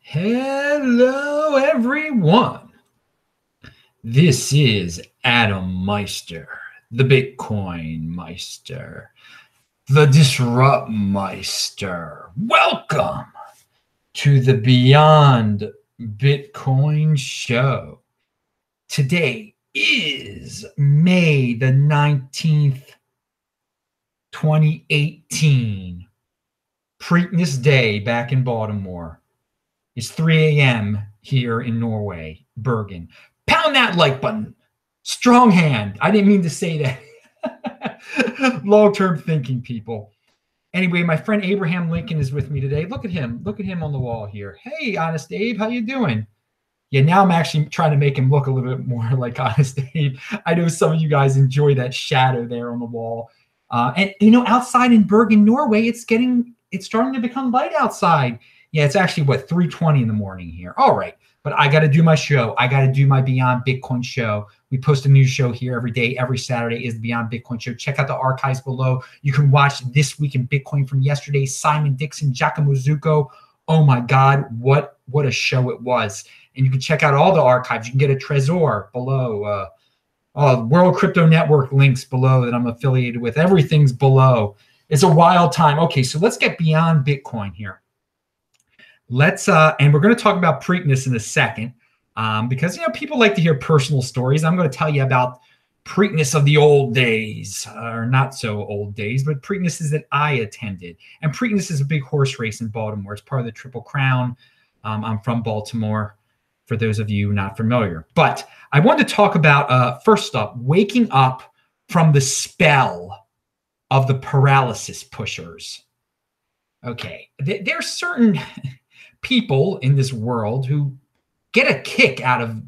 Hello, everyone. This is Adam Meister, the Bitcoin Meister, the Disrupt Meister. Welcome to the Beyond Bitcoin show. Today is May the 19th, 2018. Preakness Day back in Baltimore. It's 3 a.m. here in Norway, Bergen. Pound that like button. Strong hand. I didn't mean to say that. Long-term thinking, people. Anyway, my friend Abraham Lincoln is with me today. Look at him. Look at him on the wall here. Hey, Honest Abe, how you doing? Yeah, now I'm actually trying to make him look a little bit more like Honest Abe. I know some of you guys enjoy that shadow there on the wall. And, you know, outside in Bergen, Norway, it's starting to become light outside. Yeah, it's actually, 3:20 in the morning here. All right, but I got to do my show. I got to do my Beyond Bitcoin show. We post a new show here every day. Every Saturday is the Beyond Bitcoin show. Check out the archives below. You can watch This Week in Bitcoin from yesterday. Simon Dixon, Giacomo Zucco. Oh, my God, what a show it was. And you can check out all the archives. You can get a Trezor below. World Crypto Network links below that I'm affiliated with. Everything's below. It's a wild time. Okay, so let's get beyond Bitcoin here. And we're going to talk about Preakness in a second, because, you know, people like to hear personal stories. I'm going to tell you about Preakness of the old days, or not so old days, but Preaknesses that I attended. And Preakness is a big horse race in Baltimore. It's part of the Triple Crown. I'm from Baltimore, for those of you not familiar. But I wanted to talk about, first up, waking up from the spell of the paralysis pushers. Okay, there's certain people in this world who get a kick out of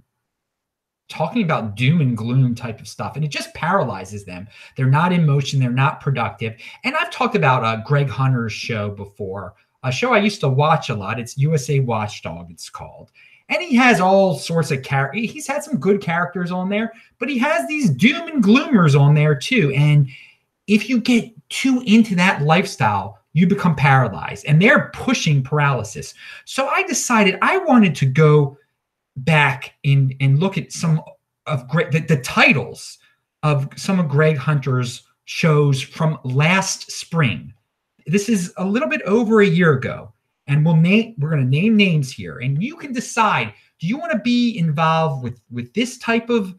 talking about doom and gloom type of stuff, and it just paralyzes them. They're not in motion. They're not productive. And I've talked about Greg Hunter's show before, a show I used to watch a lot. It's USA Watchdog, it's called. And he has all sorts of characters. He's had some good characters on there, but he has these doom and gloomers on there too. And if you get too into that lifestyle, you become paralyzed, and they're pushing paralysis. So I decided I wanted to go back and look at some of the titles of some of Greg Hunter's shows from last spring. This is a little bit over a year ago, and we're going to name names here, and you can decide, do you want to be involved with this type of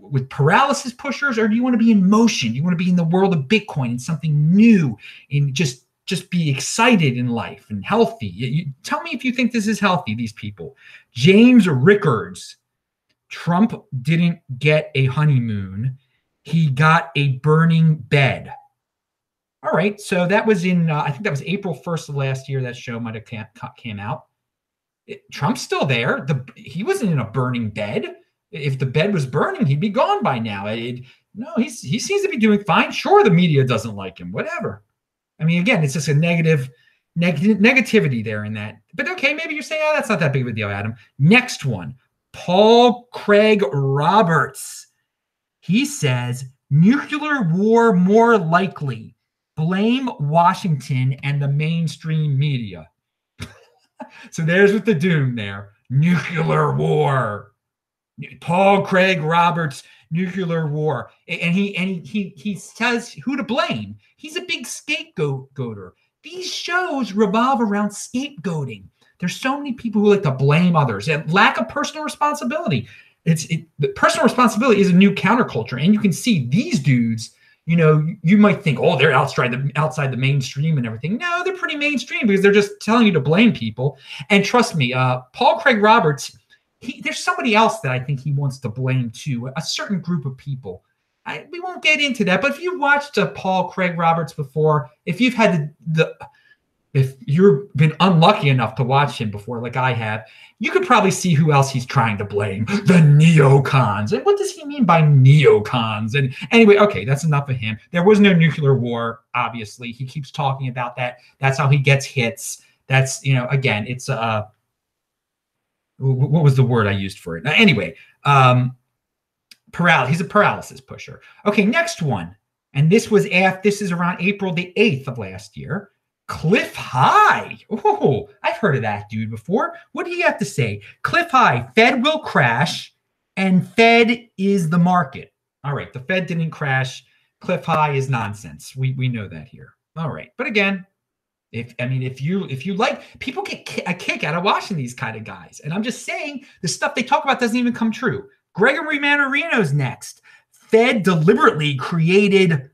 with paralysis pushers, or do you want to be in motion? Do you want to be in the world of Bitcoin and something new, and just be excited in life and healthy? Tell me if you think this is healthy, these people. James Rickards. Trump didn't get a honeymoon. He got a burning bed. All right, so that was in, I think that was April 1st of last year. That show might have came out. Trump's still there. He wasn't in a burning bed. If the bed was burning, he'd be gone by now. No, he seems to be doing fine. Sure, the media doesn't like him, whatever. I mean, again, it's just a negativity there in that. But okay, maybe you're saying, that's not that big of a deal, Adam. Next one, Paul Craig Roberts. He says, nuclear war more likely. Blame Washington and the mainstream media. So there's with the doom there. Nuclear war. Paul Craig Roberts, nuclear war. And he says who to blame. He's a big scapegoater. These shows revolve around scapegoating. There's so many people who like to blame others and lack of personal responsibility. The personal responsibility is a new counterculture. And you can see these dudes, you know, you might think, oh, they're outside the mainstream and everything. No, they're pretty mainstream because they're just telling you to blame people. And trust me, Paul Craig Roberts, there's somebody else that I think he wants to blame too, a certain group of people. We won't get into that, but if you watched Paul Craig Roberts before, if you've had if you've been unlucky enough to watch him before, like I have, you could probably see who else he's trying to blame. The neocons. And what does he mean by neocons? And anyway, okay, that's enough of him. There was no nuclear war, obviously. He keeps talking about that. That's how he gets hits. That's, you know, again, it's what was the word I used for it? Anyway, he's a paralysis pusher. Okay, next one. And this is around April the 8th of last year. Cliff High. Oh, I've heard of that dude before. What do you have to say? Cliff High. Fed will crash, and Fed is the market. All right, the Fed didn't crash. Cliff High is nonsense. We know that here. All right, but again, if you like, people get a kick out of watching these kind of guys, and I'm just saying the stuff they talk about doesn't even come true. Gregory Mannarino's next. Fed deliberately created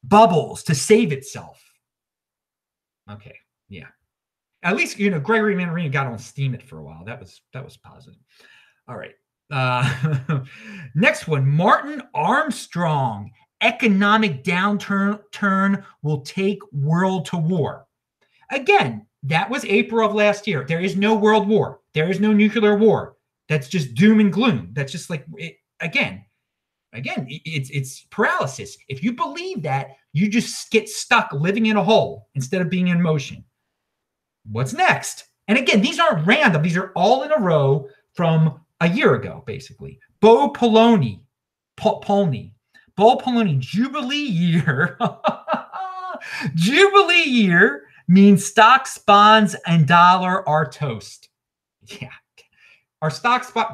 bubbles to save itself. Okay, yeah. At least Gregory Mannarino got on Steam it for a while. That was positive. All right. Next one, Martin Armstrong. Economic downturn will take world to war. Again, that was April of last year. There is no world war. There is no nuclear war. That's just doom and gloom. That's just like again, it's paralysis. If you believe that, you just get stuck living in a hole instead of being in motion. What's next? And again, these aren't random. These are all in a row from a year ago, basically. Bo Poloni, Jubilee year. Jubilee year means stocks, bonds, and dollar are toast. Yeah.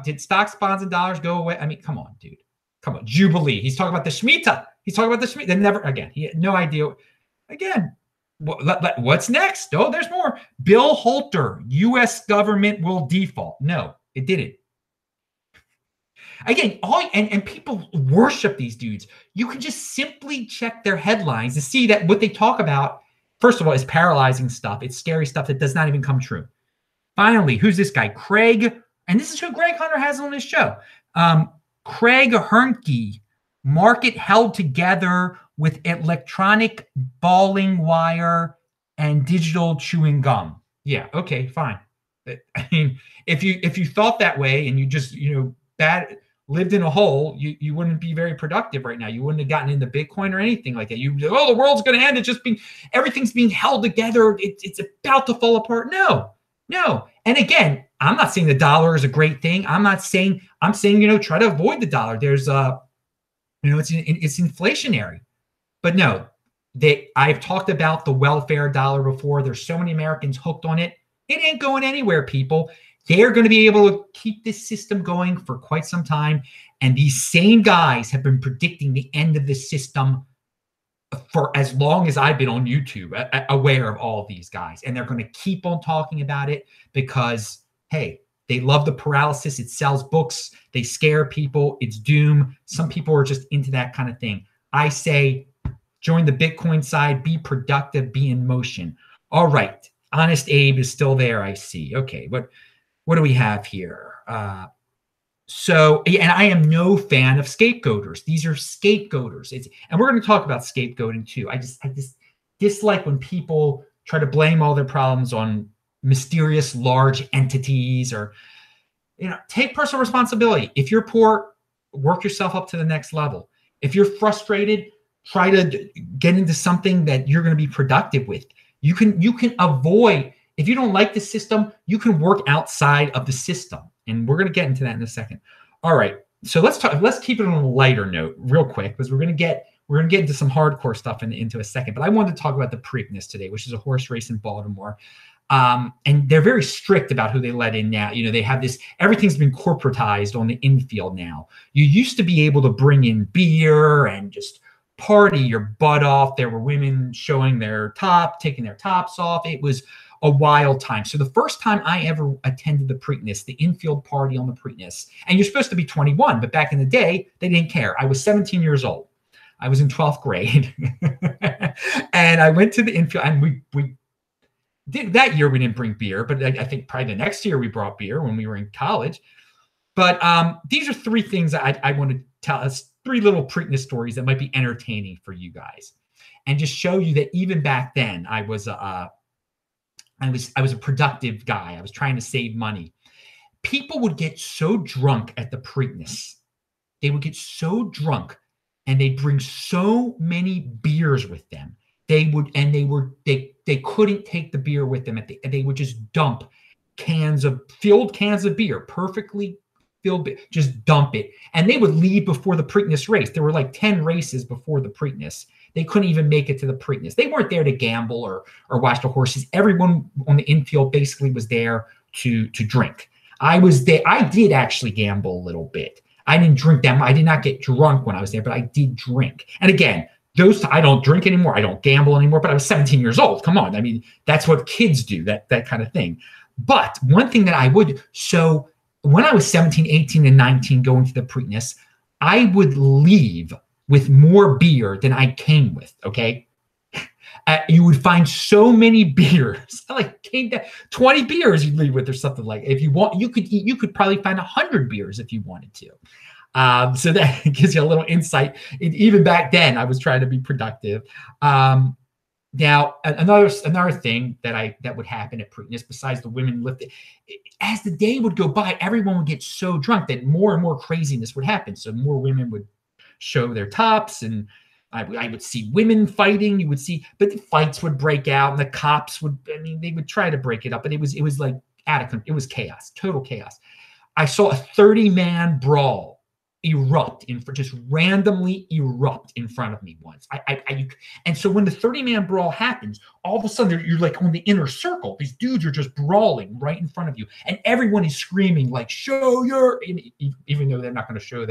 Did stocks, bonds, and dollars go away? I mean, come on, dude. Come on, Jubilee. He's talking about the Shemitah. They never, again, he had no idea. Again, what's next? Oh, there's more. Bill Holter, U.S. government will default. No, it didn't. Again, and people worship these dudes. You can just simply check their headlines to see that what they talk about, first of all, is paralyzing stuff. It's scary stuff that does not even come true. Finally, who's this guy? Craig, and this is who Greg Hunter has on his show. Craig Hernke, market held together with electronic balling wire and digital chewing gum. Yeah, okay, fine. I mean, if you thought that way and you just lived in a hole, you wouldn't be very productive right now. You wouldn't have gotten into Bitcoin or anything like that. The world's going to end. Everything's being held together. It's about to fall apart. No. And again, I'm not saying the dollar is a great thing. I'm saying, try to avoid the dollar. There's it's inflationary. But no, I've talked about the welfare dollar before. There's so many Americans hooked on it. It ain't going anywhere, people. They're going to be able to keep this system going for quite some time. And these same guys have been predicting the end of the system for as long as I've been on YouTube, aware of all of these guys. And they're going to keep on talking about it because, hey, they love the paralysis. It sells books. They scare people. It's doom. Some people are just into that kind of thing. I say, join the Bitcoin side. Be productive. Be in motion. All right. Honest Abe is still there, I see. Okay, what do we have here? And I am no fan of scapegoaters. These are scapegoaters. And we're going to talk about scapegoating too. I just dislike when people try to blame all their problems on mysterious large entities or, take personal responsibility. If you're poor, work yourself up to the next level. If you're frustrated, try to get into something that you're going to be productive with. You can avoid, if you don't like the system, you can work outside of the system. And we're going to get into that in a second. All right. So let's keep it on a lighter note real quick, because we're going to get into some hardcore stuff into a second. But I wanted to talk about the Preakness today, which is a horse race in Baltimore. And they're very strict about who they let in now. They have this, everything's been corporatized on the infield now. You used to be able to bring in beer and just party your butt off. There were women showing taking their tops off. It was a wild time. So the first time I ever attended the Preakness, the infield party on the Preakness, and you're supposed to be 21, but back in the day, they didn't care. I was 17 years old. I was in 12th grade. And I went to the infield, and we did that year. We didn't bring beer, but I think probably the next year we brought beer when we were in college. But these are three things I want to tell us, three little Preakness stories that might be entertaining for you guys, and just show you that even back then I was a productive guy. I was trying to save money. People would get so drunk at the Preakness. They would get so drunk, and they'd bring so many beers with them. They couldn't take the beer with them. They would just dump filled cans of beer, perfectly filled, just dump it. And they would leave before the Preakness race. There were like 10 races before the Preakness. They couldn't even make it to the Preakness. They weren't there to gamble or watch the horses. Everyone on the infield basically was there to drink. I was there. I did actually gamble a little bit. I didn't drink that much. I did not get drunk when I was there, but I did drink. And again, I don't drink anymore. I don't gamble anymore, but I was 17 years old. Come on. I mean, that's what kids do, that kind of thing. But one thing that I would, so when I was 17, 18, and 19 going to the Preakness, I would leave with more beer than I came with, okay? You would find so many beers, like 20 beers you'd leave with or something like that. If you want, you could probably find 100 beers if you wanted to. So that gives you a little insight. Even back then, I was trying to be productive. Now, another thing that would happen at Preakness, besides the women lifting, as the day would go by, everyone would get so drunk that more and more craziness would happen. So more women would show their tops, and I would see women fighting. You would see, but the fights would break out, and the cops would. I mean, they would try to break it up, but it was like out of control. It was chaos, total chaos. I saw a 30-man brawl just randomly erupt in front of me once. And so when the 30-man brawl happens, all of a sudden you're like on the inner circle. These dudes are just brawling right in front of you, and everyone is screaming like, "Show your!" Even though they're not going to show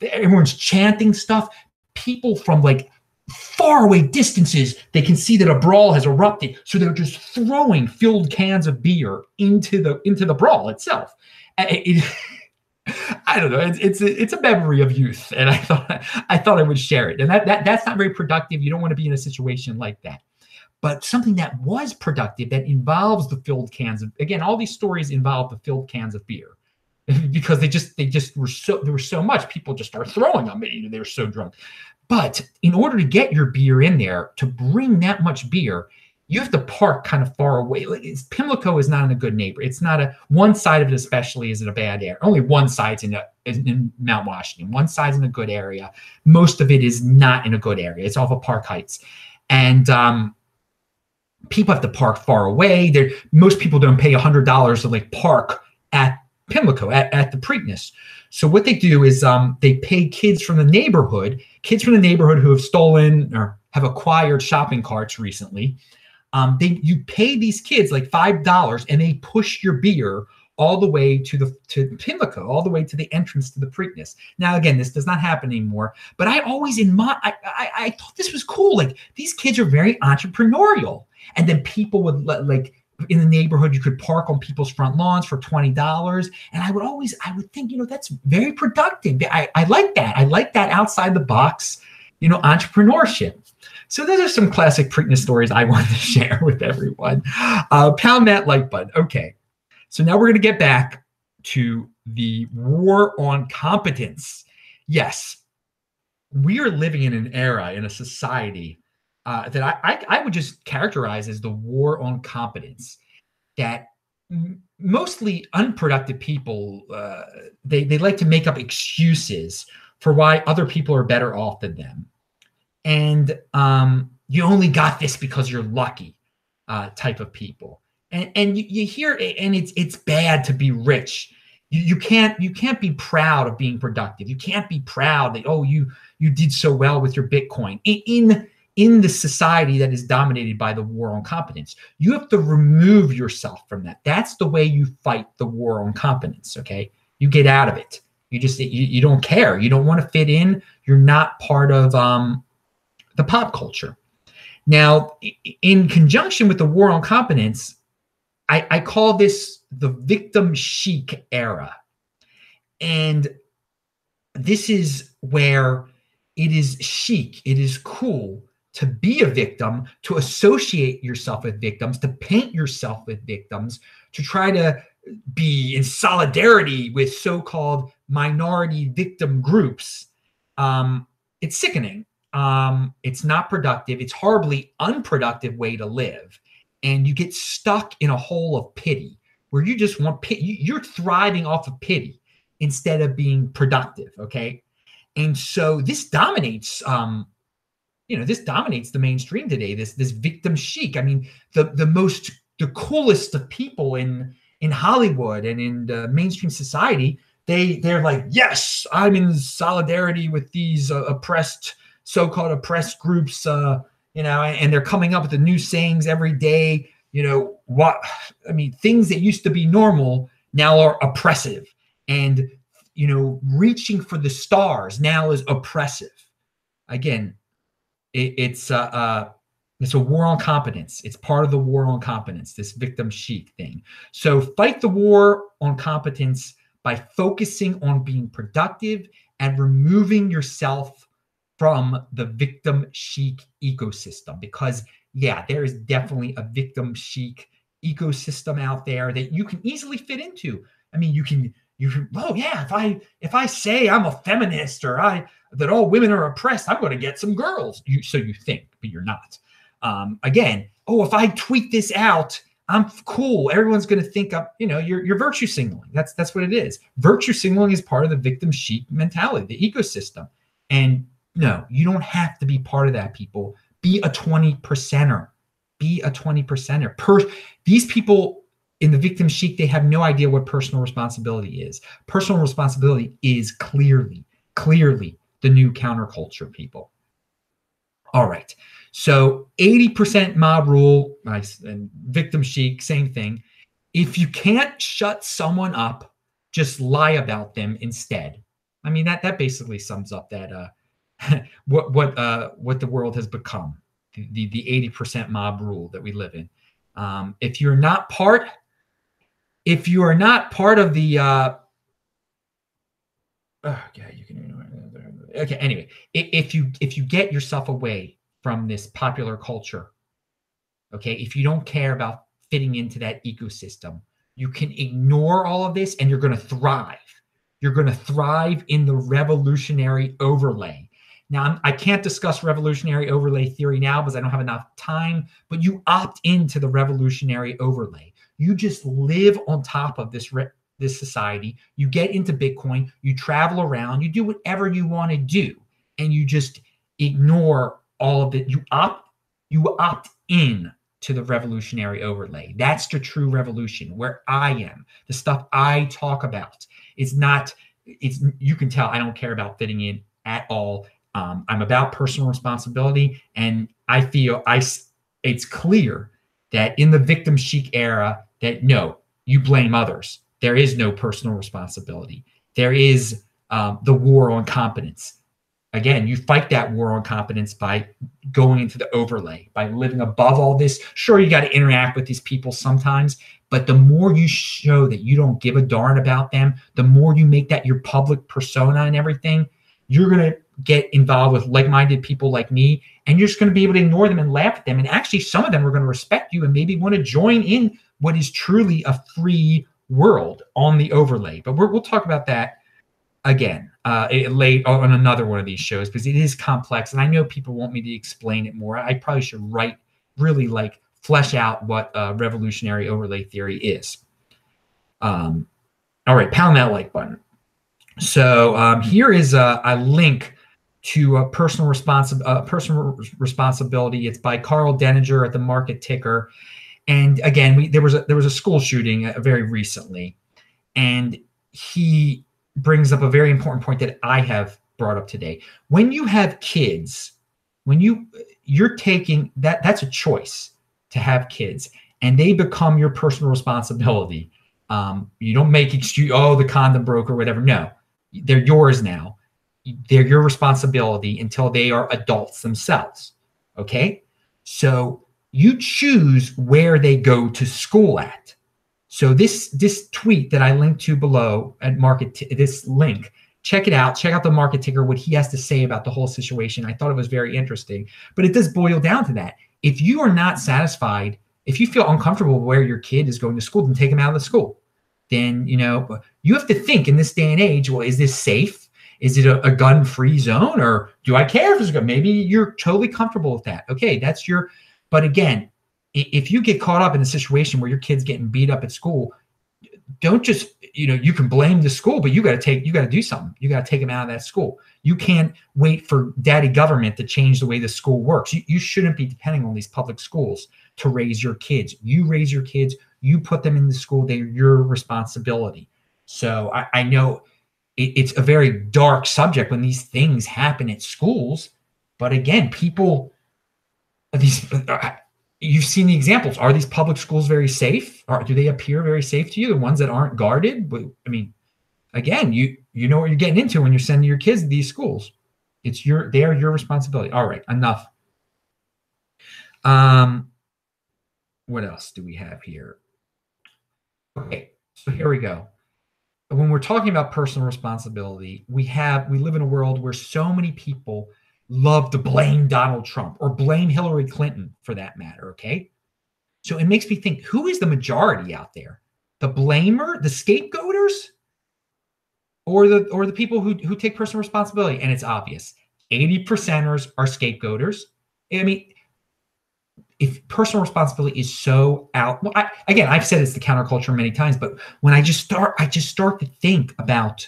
everyone's chanting stuff. People from like far away distances, they can see that a brawl has erupted, so they're just throwing filled cans of beer into the brawl itself. I don't know. It's a memory of youth, and I thought I would share it. And that's not very productive. You don't want to be in a situation like that. But something that was productive, that involves the filled cans of, again, all these stories involve the filled cans of beer, because there was so much, people just started throwing them. They were so drunk. But in order to get your beer in there, to bring that much beer, you have to park kind of far away. Pimlico is not in a good neighborhood. It's not one side of it especially is in a bad area. Only one side's in Mount Washington. One side's in a good area. Most of it is not in a good area. It's off of Park Heights. And people have to park far away. Most people don't pay $100 to like park at Pimlico, at the Preakness. So what they do is they pay kids from the neighborhood who have stolen or have acquired shopping carts recently. You pay these kids like $5, and they push your beer all the way to Pimlico, all the way to the entrance to the Preakness. Now, again, this does not happen anymore, but I always I thought this was cool. Like, these kids are very entrepreneurial, and then people would like in the neighborhood, you could park on people's front lawns for $20, and I would think, that's very productive. I like that. I like that outside the box, entrepreneurship. So those are some classic Preakness stories I wanted to share with everyone. Pound that like button. Okay. So now we're going to get back to the war on competence. Yes, we are living in an era, in a society that I would just characterize as the war on competence, that mostly unproductive people, they like to make up excuses for why other people are better off than them. And you only got this because you're lucky, type of people. And you hear it, and it's bad to be rich. You can't be proud of being productive. You can't be proud that, oh, you did so well with your Bitcoin. In the society that is dominated by the war on competence, you have to remove yourself from that. That's the way you fight the war on competence. Okay, you get out of it. You don't care. You don't want to fit in. You're not part of the pop culture. Now, in conjunction with the war on competence, I call this the victim chic era. And this is where it is chic, it is cool to be a victim, to associate yourself with victims, to paint yourself with victims, to try to be in solidarity with so-called minority victim groups. It's sickening. It's not productive. It's horribly unproductive way to live. And you get stuck in a hole of pity where you just want pity. You're thriving off of pity instead of being productive. Okay. And so this dominates, this dominates the mainstream today, this victim chic. I mean, the coolest of people in Hollywood and in the mainstream society, they're like, yes, I'm in solidarity with these oppressed, so-called oppressed groups, and they're coming up with the new sayings every day. Things that used to be normal now are oppressive, and reaching for the stars now is oppressive. Again, it's a war on competence. It's part of the war on competence, this victim chic thing. So fight the war on competence by focusing on being productive and removing yourself from the victim chic ecosystem. Because there is definitely a victim chic ecosystem out there that you can easily fit into. I mean, if I say I'm a feminist or that all women are oppressed, I'm going to get some girls. So you think, but you're not. If I tweet this out, I'm cool. Everyone's going to think you're virtue signaling. That's what it is. Virtue signaling is part of the victim chic mentality, the ecosystem. And no, you don't have to be part of that, people. Be a 20%er. Be a 20%er. These people in the victim chic, they have no idea what personal responsibility is. Personal responsibility is clearly the new counterculture, people. All right. So 80% mob rule, nice, and victim chic, same thing. If you can't shut someone up, just lie about them instead. I mean, that basically sums up that what the world has become, the 80% mob rule that we live in. If you are not part of the anyway, if you get yourself away from this popular culture, okay, if you don't care about fitting into that ecosystem, you can ignore all of this and you're going to thrive. You're going to thrive in the revolutionary overlay. Now, I can't discuss revolutionary overlay theory now because I don't have enough time, but you opt into the revolutionary overlay. You just live on top of this society. You get into Bitcoin, you travel around, you do whatever you want to do, and you just ignore all of it. You opt in to the revolutionary overlay. That's the true revolution, where I am. The stuff I talk about. You can tell I don't care about fitting in at all. I'm about personal responsibility, and I feel it's clear that in the victim chic era that no, you blame others. There is no personal responsibility. There is the war on competence. Again, you fight that war on competence by going into the overlay, by living above all this. Sure, you got to interact with these people sometimes, but the more you show that you don't give a darn about them, the more you make that your public persona and everything, you're going to get involved with like-minded people like me, and you're just going to be able to ignore them and laugh at them. And actually, some of them are going to respect you and maybe want to join in what is truly a free world on the overlay. But we'll talk about that again late on another one of these shows, because it is complex, and I know people want me to explain it more. I probably should flesh out what revolutionary overlay theory is. All right, pound that like button. So here is a link to personal responsibility. It's by Carl Denninger at the Market Ticker. And again, there was a school shooting very recently, and he brings up a very important point that I have brought up today. When you have kids, when you're taking that's a choice to have kids, and they become your personal responsibility. You don't make excuse, the condom broke or whatever. No, they're yours now. They're your responsibility until they are adults themselves. Okay, so you choose where they go to school at. So this tweet that I linked to below at this link, check it out. Check out the Market Ticker, what he has to say about the whole situation. I thought it was very interesting, but it does boil down to that. If you are not satisfied, if you feel uncomfortable where your kid is going to school, then take them out of the school. Then, you have to think in this day and age, well, is this safe? Is it a gun-free zone, or do I care if it's a gun? Maybe you're totally comfortable with that. Okay, but again, if you get caught up in a situation where your kid's getting beat up at school, don't just, you can blame the school, but you got to do something. You got to take them out of that school. You can't wait for daddy government to change the way the school works. You shouldn't be depending on these public schools to raise your kids. You raise your kids, you put them in the school, they're your responsibility. So I know it's a very dark subject when these things happen at schools. But again, people, you've seen the examples. Are these public schools very safe? Or do they appear very safe to you? The ones that aren't guarded? I mean, again, you know what you're getting into when you're sending your kids to these schools. They are your responsibility. All right, enough. What else do we have here? Okay, so here we go. When we're talking about personal responsibility, we live in a world where so many people love to blame Donald Trump or blame Hillary Clinton for that matter. Okay. So it makes me think, who is the majority out there? The blamer, the scapegoaters, or the people who take personal responsibility? And it's obvious. 80%ers are scapegoaters. I mean, if personal responsibility is so out, well, I've said it's the counterculture many times, but when I just start to think about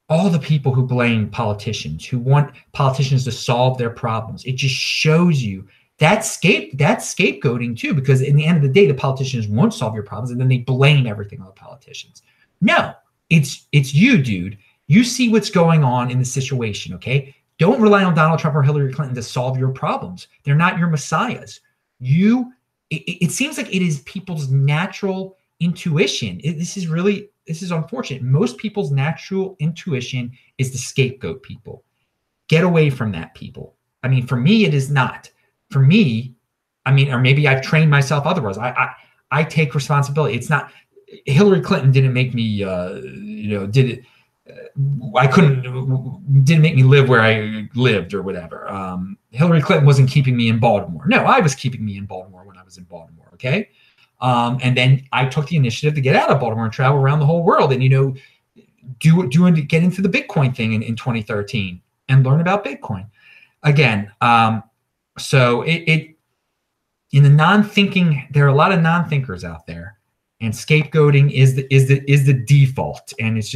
all the people who blame politicians, who want politicians to solve their problems, it just shows you that's scapegoating too, because in the end of the day, the politicians won't solve your problems, and then they blame everything on the politicians. No, it's you, dude. You see what's going on in the situation, okay? Don't rely on Donald Trump or Hillary Clinton to solve your problems. They're not your messiahs. It seems like it is people's natural intuition. This is unfortunate. Most people's natural intuition is to scapegoat people. Get away from that, people. I mean, for me, it is not. For me, I mean, or maybe I've trained myself otherwise. I take responsibility. It's not Hillary Clinton didn't make me, didn't make me live where I lived or whatever. Hillary Clinton wasn't keeping me in Baltimore. No, I was keeping me in Baltimore when I was in Baltimore. Okay. And then I took the initiative to get out of Baltimore and travel around the whole world and, get into the Bitcoin thing in 2013 and learn about Bitcoin again. So in the non-thinking, there are a lot of non-thinkers out there, and scapegoating is the default. And it's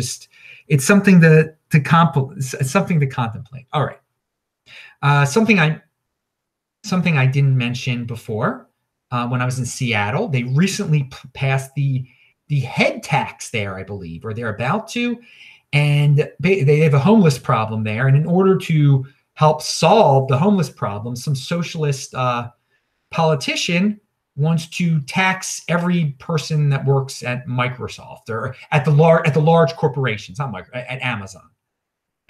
something to contemplate. All right. Something I didn't mention before, when I was in Seattle, they recently passed the head tax there, I believe, or they're about to, and they have a homeless problem there. And in order to help solve the homeless problem, some socialist politician wants to tax every person that works at Microsoft or at the large corporations, not at Amazon.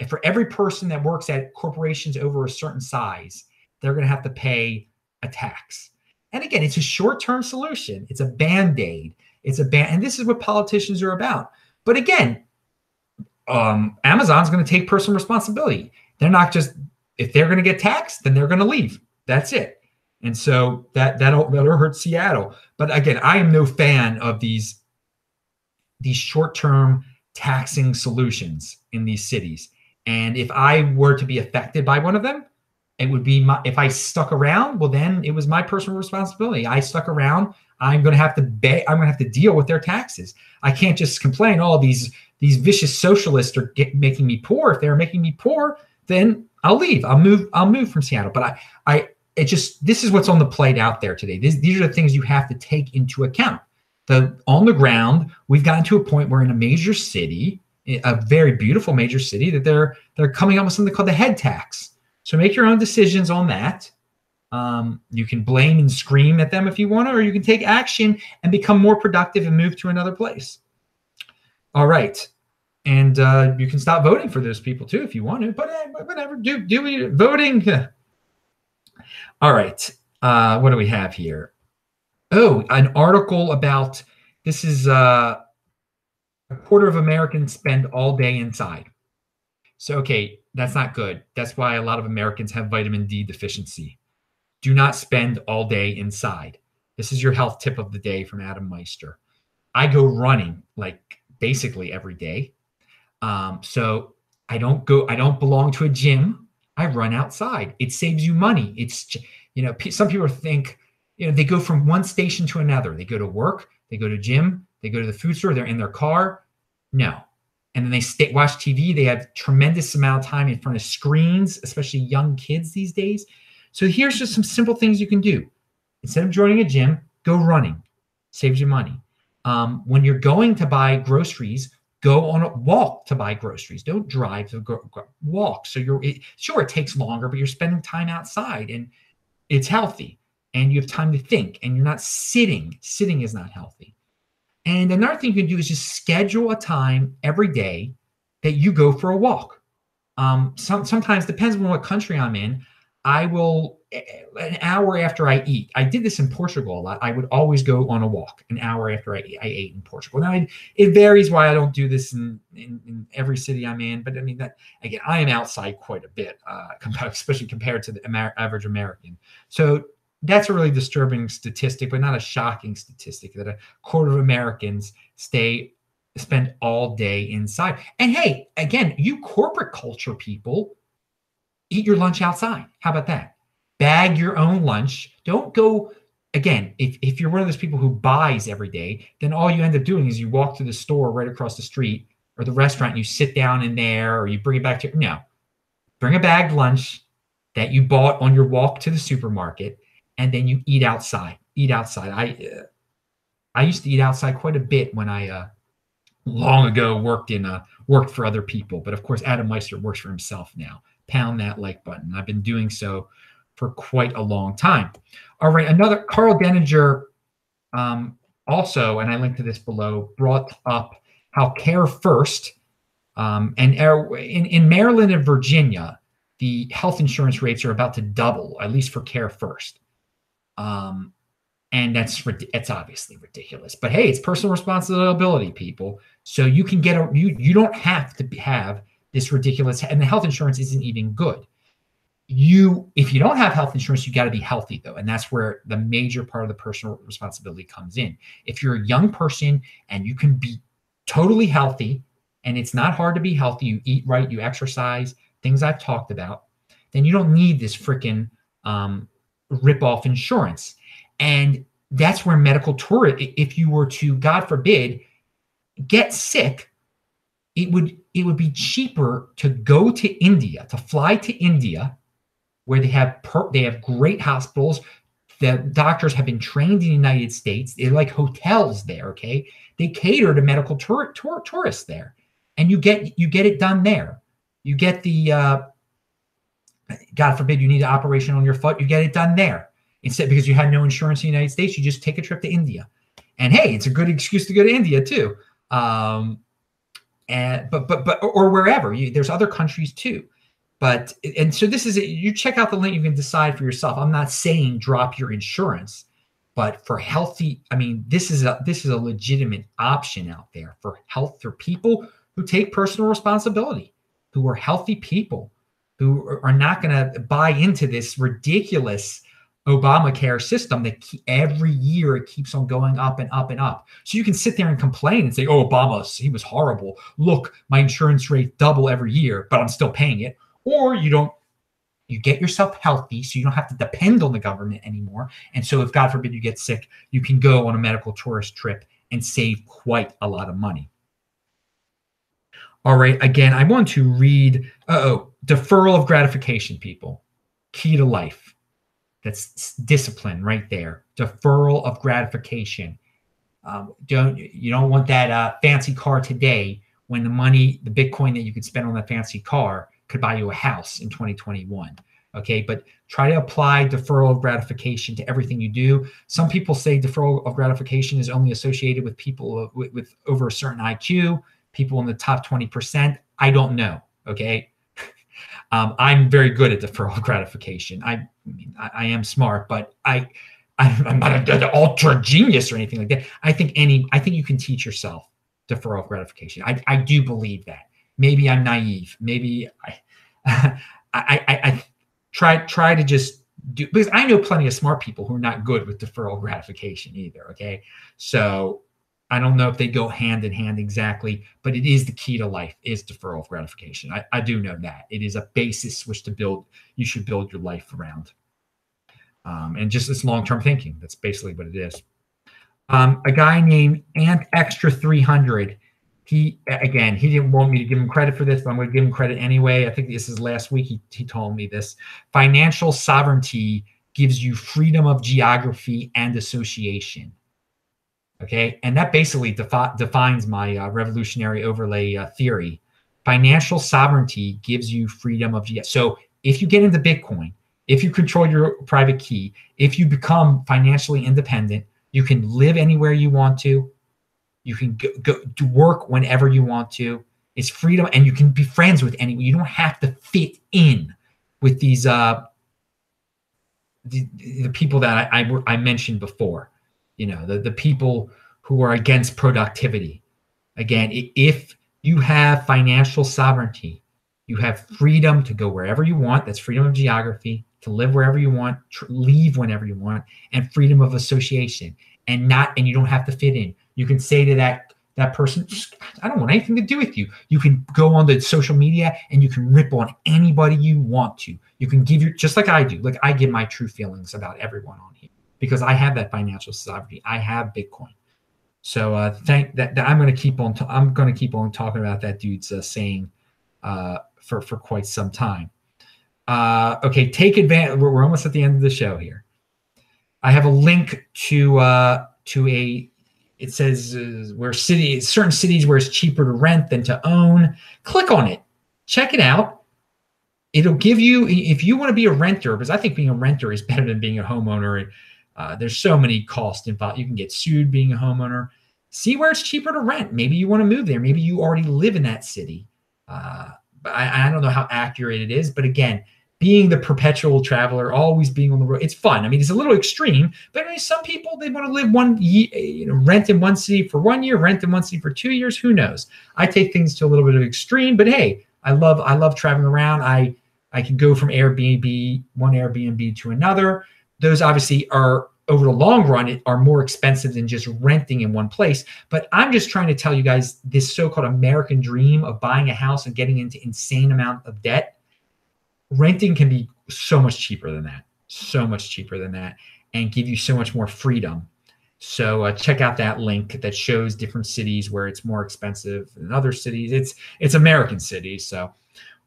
And for every person that works at corporations over a certain size, they're going to have to pay a tax. And again, it's a short-term solution. It's a Band-Aid. And this is what politicians are about. But again, Amazon's going to take personal responsibility. They're not just, if they're going to get taxed, then they're going to leave. That's it. And so that'll hurt Seattle. But again, I am no fan of these short-term taxing solutions in these cities. And if I were to be affected by one of them, it would be if I stuck around, well, then it was my personal responsibility. I stuck around. I'm going to have to deal with their taxes. I can't just complain, oh, these vicious socialists are making me poor. If they're making me poor, then I'll leave. I'll move from Seattle. But this is what's on the plate out there today. These are the things you have to take into account. On the ground, we've gotten to a point where in a major city, a very beautiful major city, that they're coming up with something called the head tax. So make your own decisions on that. You can blame and scream at them if you want to, or you can take action and become more productive and move to another place. All right. And you can stop voting for those people too if you want to, but whatever. Do voting. All right. What do we have here? Oh, an article about this is a quarter of Americans spend all day inside. So, okay, that's not good. That's why a lot of Americans have vitamin D deficiency. Do not spend all day inside. This is your health tip of the day from Adam Meister. I go running like basically every day. So I don't belong to a gym. I run outside. It saves you money. It's, some people think, they go from one station to another. They go to work, they go to gym, they go to the food store, they're in their car. No. And then they watch TV. They have tremendous amount of time in front of screens, especially young kids these days. So here's just some simple things you can do. Instead of joining a gym, go running. Saves you money. When you're going to buy groceries, Go on a walk to buy groceries. Don't drive to walk. So sure, it takes longer, but you're spending time outside and it's healthy and you have time to think and you're not sitting. Sitting is not healthy. And another thing you can do is just schedule a time every day that you go for a walk. Sometimes, depends on what country I'm in, I will, an hour after I eat. I did this in Portugal a lot. I would always go on a walk an hour after I ate in Portugal. Now, it varies why I don't do this in every city I'm in. But I mean, that again, I am outside quite a bit, especially compared to the average American. So that's a really disturbing statistic, but not a shocking statistic, that a quarter of Americans spend all day inside. And hey, again, you corporate culture people, eat your lunch outside. How about that? Bag your own lunch. Don't go, again, if you're one of those people who buys every day, then all you end up doing is you walk to the store right across the street or the restaurant and you sit down in there, or you bring it back to, no. Bring a bagged lunch that you bought on your walk to the supermarket, and then you eat outside. Eat outside. I used to eat outside quite a bit when I long ago worked for other people. But of course, Adam Meister works for himself now. Pound that like button. I've been doing so for quite a long time. All right, another Carl Denninger also, and I linked to this below, brought up how Care First and in Maryland and Virginia, the health insurance rates are about to double, at least for Care First. And it's obviously ridiculous. But hey, it's personal responsibility, people. So you can get you don't have to have this ridiculous, and the health insurance isn't even good. If you don't have health insurance, you got to be healthy though. And that's where the major part of the personal responsibility comes in. If you're a young person and you can be totally healthy, and it's not hard to be healthy, you eat right, you exercise, things I've talked about, then you don't need this freaking rip-off insurance. And that's where medical tourism, if you were to, God forbid, get sick, it would be cheaper to go to India, to fly to India, where they have great hospitals. The doctors have been trained in the United States. They're like hotels there, okay? They cater to medical tourists there. And you get it done there. You get the, God forbid you need an operation on your foot, you get it done there. Instead, because you had no insurance in the United States, you just take a trip to India. And hey, it's a good excuse to go to India too. Or wherever. There's other countries too. And so this is it. You check out the link, you can decide for yourself. I'm not saying drop your insurance, but for healthy, I mean, this is a legitimate option out there for health, for people who take personal responsibility, who are healthy people, who are not going to buy into this ridiculous Obamacare system that every year it keeps on going up and up and up. So you can sit there and complain and say, oh, Obama, he was horrible. Look, my insurance rate double every year, but I'm still paying it. Or you get yourself healthy so you don't have to depend on the government anymore. And so if, God forbid, you get sick, you can go on a medical tourist trip and save quite a lot of money. All right, again, I want to read, deferral of gratification, people. Key to life. That's discipline right there. Deferral of gratification. You don't want that fancy car today when the Bitcoin that you could spend on that fancy car could buy you a house in 2021. Okay, but try to apply deferral of gratification to everything you do. Some people say deferral of gratification is only associated with people with over a certain IQ, people in the top 20%. I don't know. Okay. I'm very good at deferral of gratification. I am smart, but I'm not an ultra genius or anything like that. I think you can teach yourself deferral of gratification. I do believe that. Maybe I'm naive. Maybe I try to just do, because I know plenty of smart people who are not good with deferral of gratification either. Okay, so I don't know if they go hand in hand exactly, but it is the key to life, is deferral of gratification. I do know that. It is a basis which you should build your life around. And just this long-term thinking. That's basically what it is. A guy named Ant Extra 300. He didn't want me to give him credit for this, but I'm going to give him credit anyway. I think this is last week. He told me this. Financial sovereignty gives you freedom of geography and association. Okay. And that basically defines my revolutionary overlay theory. Financial sovereignty gives you freedom of, so if you get into Bitcoin, if you control your private key, if you become financially independent, you can live anywhere you want to. You can go to work whenever you want to. It's freedom, and you can be friends with anyone. You don't have to fit in with these the people that I mentioned before. You know, the people who are against productivity. Again, if you have financial sovereignty, you have freedom to go wherever you want. That's freedom of geography, to live wherever you want, leave whenever you want, and freedom of association. And you don't have to fit in. You can say to that person, I don't want anything to do with you. You can go on the social media and you can rip on anybody you want to. You can give just like I do. Like I give my true feelings about everyone on here because I have that financial sovereignty. I have Bitcoin. So I'm going to keep on. I'm going to keep on talking about that dude's saying for quite some time. Okay, take advantage. We're almost at the end of the show here. I have a link to a. It says certain cities where it's cheaper to rent than to own. Click on it. Check it out. It'll give you, if you want to be a renter, because I think being a renter is better than being a homeowner. There's so many costs involved. You can get sued being a homeowner. See where it's cheaper to rent. Maybe you want to move there. Maybe you already live in that city. But I don't know how accurate it is. But again, being the perpetual traveler, always being on the road, it's fun. I mean, it's a little extreme, but I mean, some people, they want to live rent in one city for 1 year, rent in one city for 2 years. Who knows? I take things to a little bit of extreme, but hey, I love traveling around. I can go from one Airbnb to another. Those obviously are, over the long run, are more expensive than just renting in one place. But I'm just trying to tell you guys this so-called American dream of buying a house and getting into insane amount of debt. Renting can be so much cheaper than that, and give you so much more freedom. So check out that link that shows different cities where it's more expensive than other cities. It's American cities. So,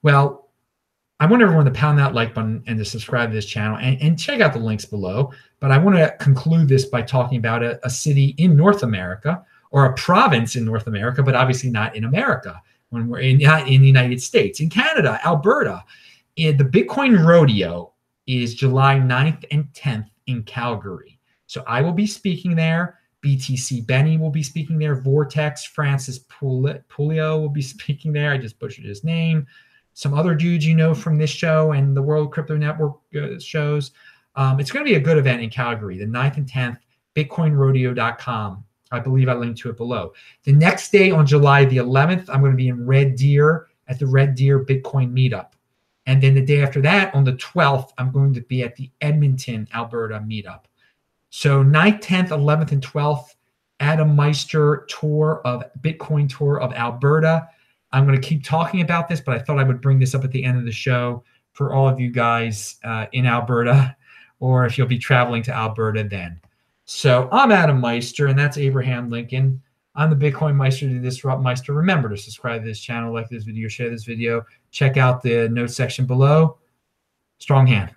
well, I want everyone to pound that like button and to subscribe to this channel and check out the links below. But I want to conclude this by talking about a city in North America, or a province in North America, but obviously not in America. When we're not in the United States, in Canada, Alberta. The Bitcoin Rodeo is July 9th and 10th in Calgary. So I will be speaking there. BTC Benny will be speaking there. Vortex Francis Pulio will be speaking there. I just butchered his name. Some other dudes you know from this show and the World Crypto Network shows. It's going to be a good event in Calgary, the 9th and 10th, bitcoinrodeo.com. I believe I linked to it below. The next day on July the 11th, I'm going to be in Red Deer at the Red Deer Bitcoin Meetup. And then the day after that, on the 12th, I'm going to be at the Edmonton, Alberta meetup. So 9th, 10th, 11th, and 12th, Adam Meister Bitcoin tour of Alberta. I'm going to keep talking about this, but I thought I would bring this up at the end of the show for all of you guys in Alberta, or if you'll be traveling to Alberta then. So I'm Adam Meister, and that's Abraham Lincoln. I'm the Bitcoin Meister, the Disrupt Meister. Remember to subscribe to this channel, like this video, share this video. Check out the notes section below. Strong hand.